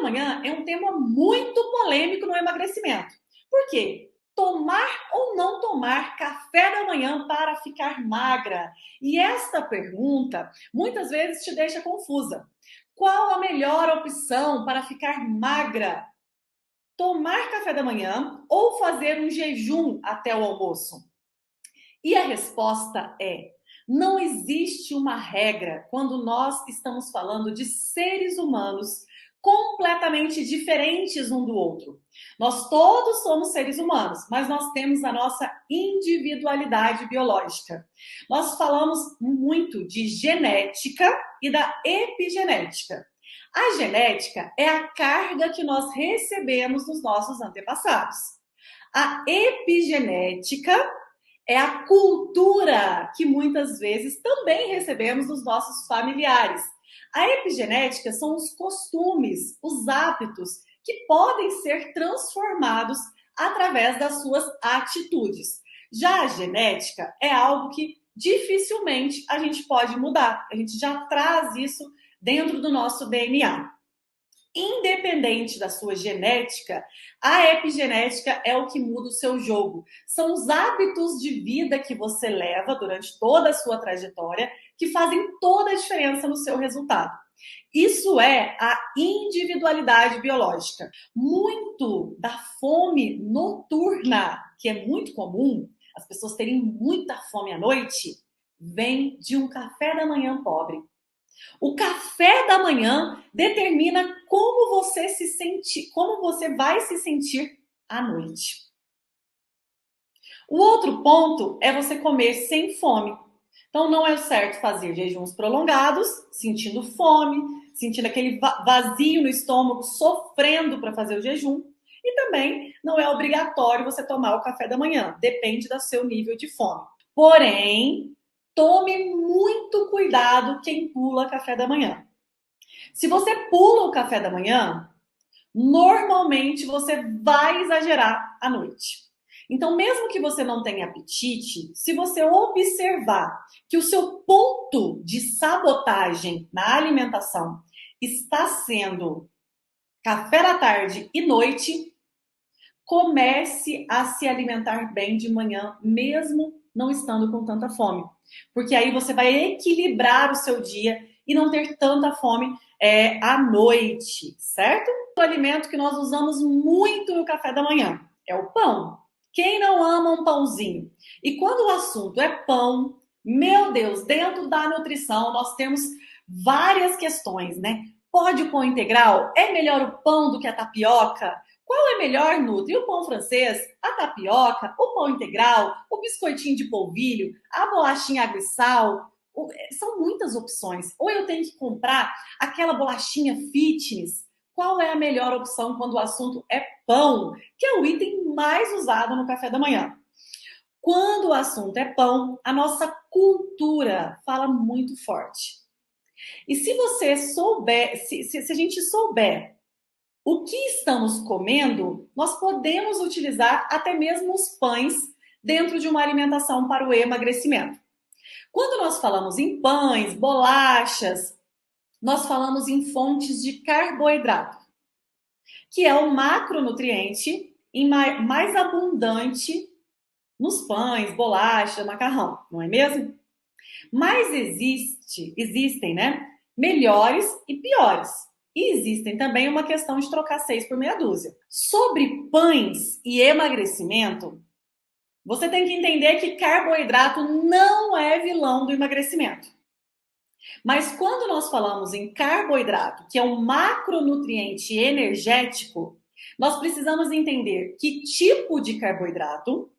manhã é um tema muito polêmico no emagrecimento. Por quê? Tomar ou não tomar café da manhã para ficar magra? E esta pergunta muitas vezes te deixa confusa. Qual a melhor opção para ficar magra? Tomar café da manhã ou fazer um jejum até o almoço? E a resposta é: não existe uma regra quando nós estamos falando de seres humanos completamente diferentes um do outro. Nós todos somos seres humanos, mas nós temos a nossa individualidade biológica. Nós falamos muito de genética e da epigenética. A genética é a carga que nós recebemos dos nossos antepassados. A epigenética é a cultura que muitas vezes também recebemos dos nossos familiares. A epigenética são os costumes, os hábitos que podem ser transformados através das suas atitudes. Já a genética é algo que dificilmente a gente pode mudar. A gente já traz isso dentro do nosso DNA. Independente da sua genética, a epigenética é o que muda o seu jogo. São os hábitos de vida que você leva durante toda a sua trajetória que fazem toda a diferença no seu resultado. Isso é a individualidade biológica. Muito da fome noturna, que é muito comum, as pessoas terem muita fome à noite, vem de um café da manhã pobre. O café da manhã determina como você se sente, como você vai se sentir à noite. O outro ponto é você comer sem fome. Então não é certo fazer jejuns prolongados, sentindo fome, sentindo aquele vazio no estômago, sofrendo para fazer o jejum. E também não é obrigatório você tomar o café da manhã, depende do seu nível de fome. Porém, tome muito cuidado quem pula café da manhã. Se você pula o café da manhã, normalmente você vai exagerar à noite. Então, mesmo que você não tenha apetite, se você observar que o seu ponto de sabotagem na alimentação está sendo café da tarde e noite, comece a se alimentar bem de manhã, mesmo não estando com tanta fome. Porque aí você vai equilibrar o seu dia e não ter tanta fome à noite, certo? O alimento que nós usamos muito no café da manhã é o pão. Quem não ama um pãozinho? E quando o assunto é pão, meu Deus, dentro da nutrição nós temos várias questões, né? Pode o pão integral? É melhor o pão do que a tapioca? Qual é melhor, Nutri? O pão francês, a tapioca, o pão integral, o biscoitinho de polvilho, a bolachinha água e sal? São muitas opções. Ou eu tenho que comprar aquela bolachinha fitness. Qual é a melhor opção quando o assunto é pão, que é o item mais usado no café da manhã? Quando o assunto é pão, a nossa cultura fala muito forte. E se você souber, se a gente souber o que estamos comendo, nós podemos utilizar até mesmo os pães dentro de uma alimentação para o emagrecimento. Quando nós falamos em pães, bolachas, nós falamos em fontes de carboidrato, que é o macronutriente mais abundante nos pães, bolachas, macarrão, não é mesmo? Mas existem, né, melhores e piores. E existem também uma questão de trocar 6 por meia dúzia. Sobre pães e emagrecimento, você tem que entender que carboidrato não é vilão do emagrecimento. Mas quando nós falamos em carboidrato, que é um macronutriente energético, nós precisamos entender que tipo de carboidrato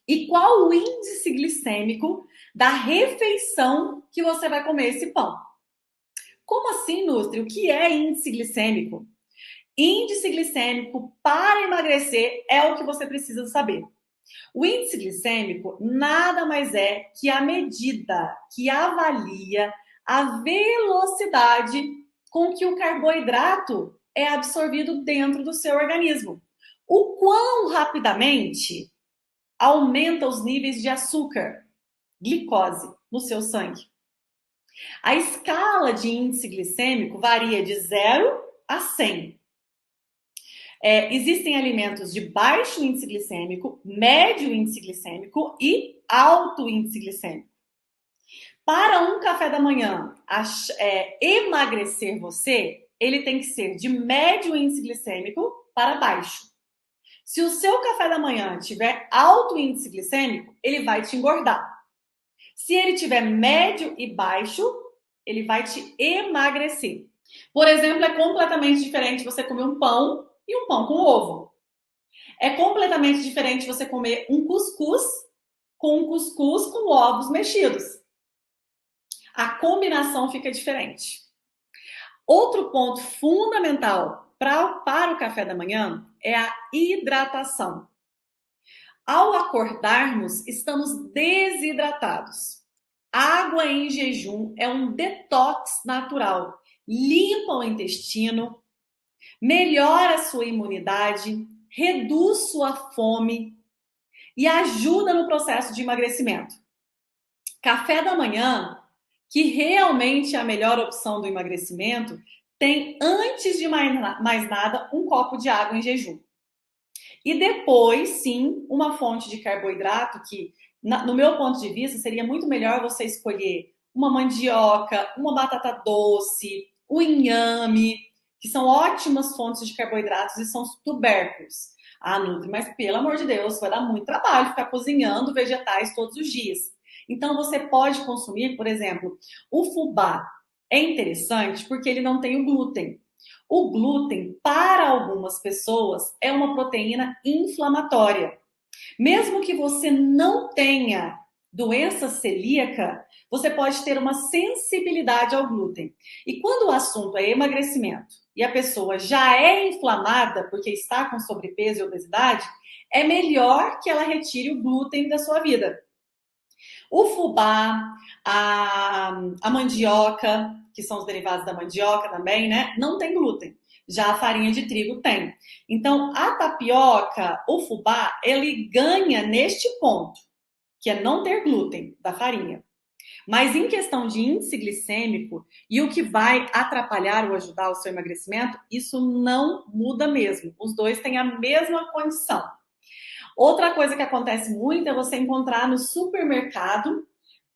e qual o índice glicêmico da refeição que você vai comer esse pão. Como assim, Nutri? O que é índice glicêmico? Índice glicêmico para emagrecer é o que você precisa saber. O índice glicêmico nada mais é que a medida que avalia a velocidade com que o carboidrato é absorvido dentro do seu organismo. O quão rapidamente aumenta os níveis de açúcar, glicose, no seu sangue. A escala de índice glicêmico varia de 0 a 100. Existem alimentos de baixo índice glicêmico, médio índice glicêmico e alto índice glicêmico. Para um café da manhã emagrecer você, ele tem que ser de médio índice glicêmico para baixo. Se o seu café da manhã tiver alto índice glicêmico, ele vai te engordar. Se ele tiver médio e baixo, ele vai te emagrecer. Por exemplo, é completamente diferente você comer um pão e um pão com ovo. É completamente diferente você comer um cuscuz com ovos mexidos. A combinação fica diferente. Outro ponto fundamental para o café da manhã é a hidratação. Ao acordarmos, estamos desidratados. Água em jejum é um detox natural. Limpa o intestino, melhora a sua imunidade, reduz sua fome e ajuda no processo de emagrecimento. Café da manhã, que realmente é a melhor opção do emagrecimento, tem, antes de mais nada, um copo de água em jejum. E depois, sim, uma fonte de carboidrato que, no meu ponto de vista, seria muito melhor você escolher uma mandioca, uma batata doce, o inhame, que são ótimas fontes de carboidratos e são tubérculos. Ah, Nutri, mas pelo amor de Deus, vai dar muito trabalho ficar cozinhando vegetais todos os dias. Então, você pode consumir, por exemplo, o fubá. É interessante porque ele não tem o glúten. O glúten, para algumas pessoas, é uma proteína inflamatória. Mesmo que você não tenha doença celíaca, você pode ter uma sensibilidade ao glúten. E quando o assunto é emagrecimento e a pessoa já é inflamada porque está com sobrepeso e obesidade, é melhor que ela retire o glúten da sua vida. O fubá, a mandioca, que são os derivados da mandioca também, né? Não tem glúten. Já a farinha de trigo tem. Então, a tapioca, o fubá, ele ganha neste ponto, que é não ter glúten da farinha. Mas em questão de índice glicêmico e o que vai atrapalhar ou ajudar o seu emagrecimento, isso não muda mesmo. Os dois têm a mesma condição. Outra coisa que acontece muito é você encontrar no supermercado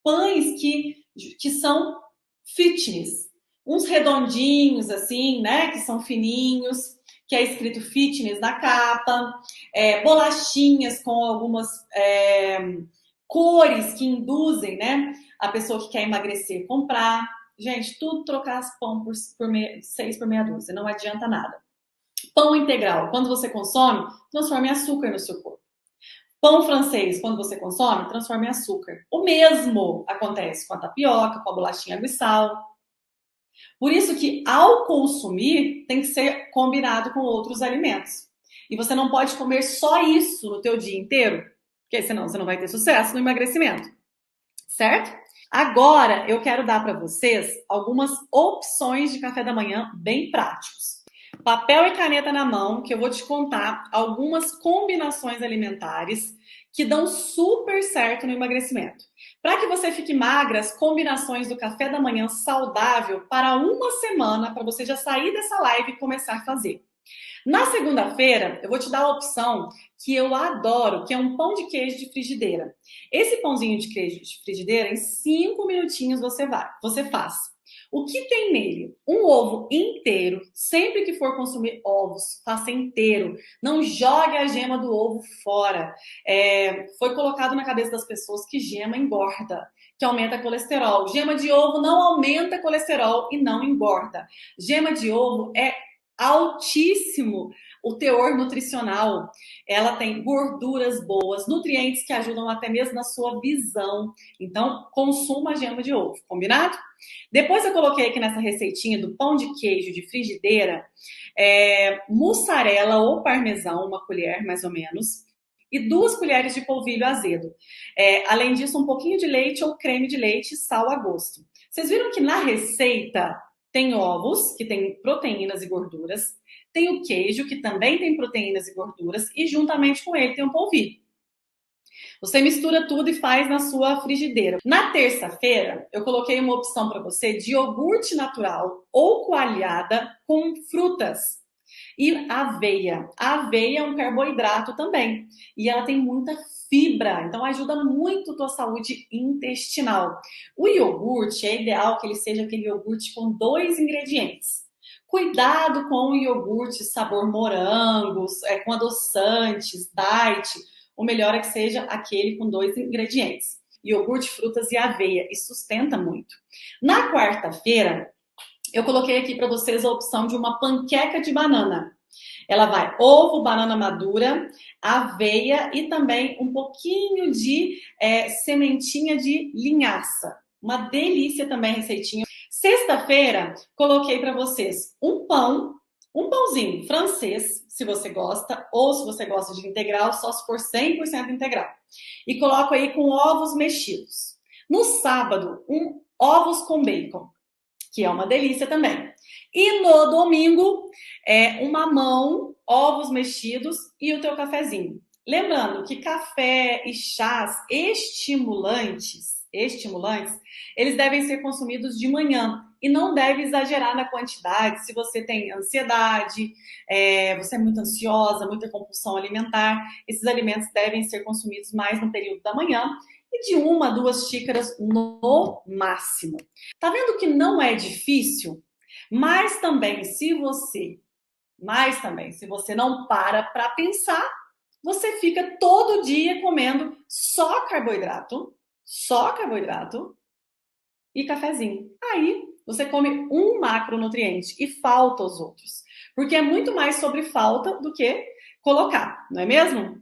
pães que são fitness. Uns redondinhos, assim, né? Que são fininhos, que é escrito fitness na capa. Bolachinhas com algumas cores que induzem, né? A pessoa que quer emagrecer comprar. Gente, tudo trocar pão por 6 por meia dúzia. Não adianta nada. Pão integral, quando você consome, transforma em açúcar no seu corpo. Pão francês, quando você consome, transforma em açúcar. O mesmo acontece com a tapioca, com a bolachinha água e sal. Por isso que, ao consumir, tem que ser combinado com outros alimentos. E você não pode comer só isso no teu dia inteiro, porque senão você não vai ter sucesso no emagrecimento. Certo? Agora, eu quero dar para vocês algumas opções de café da manhã bem práticos. Papel e caneta na mão, que eu vou te contar algumas combinações alimentares que dão super certo no emagrecimento. Para que você fique magra, as combinações do café da manhã saudável para uma semana, para você já sair dessa live e começar a fazer. Na segunda-feira, eu vou te dar a opção que eu adoro, que é um pão de queijo de frigideira. Esse pãozinho de queijo de frigideira, em 5 minutinhos você faz. O que tem nele? Um ovo inteiro. Sempre que for consumir ovos, faça inteiro. Não jogue a gema do ovo fora. Foi colocado na cabeça das pessoas que gema engorda, que aumenta colesterol. Gema de ovo não aumenta colesterol e não engorda. Gema de ovo é altíssimo o teor nutricional. Ela tem gorduras boas, nutrientes que ajudam até mesmo na sua visão. Então, consuma a gema de ovo, combinado? Depois eu coloquei aqui nessa receitinha do pão de queijo de frigideira, mussarela ou parmesão, uma colher mais ou menos, e 2 colheres de polvilho azedo. Além disso, um pouquinho de leite ou creme de leite, sal a gosto. Vocês viram que na receita tem ovos, que tem proteínas e gorduras, tem o queijo, que também tem proteínas e gorduras, e juntamente com ele tem o polvilho. Você mistura tudo e faz na sua frigideira. Na terça-feira, eu coloquei uma opção para você de iogurte natural ou coalhada com frutas. E aveia. A aveia é um carboidrato também. E ela tem muita fibra, então ajuda muito a tua saúde intestinal. O iogurte é ideal que ele seja aquele iogurte com 2 ingredientes. Cuidado com o iogurte sabor morango, com adoçantes, diet. O melhor é que seja aquele com 2 ingredientes. Iogurte, frutas e aveia. E sustenta muito. Na quarta-feira, eu coloquei aqui para vocês a opção de uma panqueca de banana. Ela vai ovo, banana madura, aveia e também um pouquinho de sementinha de linhaça. Uma delícia também, receitinha. Sexta-feira, coloquei para vocês um pãozinho francês, se você gosta, ou se você gosta de integral, só se for 100% integral. E coloco aí com ovos mexidos. No sábado, ovos com bacon, que é uma delícia também. E no domingo, um mamão, ovos mexidos e o teu cafezinho. Lembrando que café e chás estimulantes, eles devem ser consumidos de manhã e não deve exagerar na quantidade. Se você tem ansiedade, você é muito ansiosa, muita compulsão alimentar, esses alimentos devem ser consumidos mais no período da manhã e de 1 a 2 xícaras no máximo. Tá vendo que não é difícil? Mas também, se você não para pensar, você fica todo dia comendo só carboidrato e cafezinho. Aí você come um macronutriente e falta os outros. Porque é muito mais sobre falta do que colocar, não é mesmo?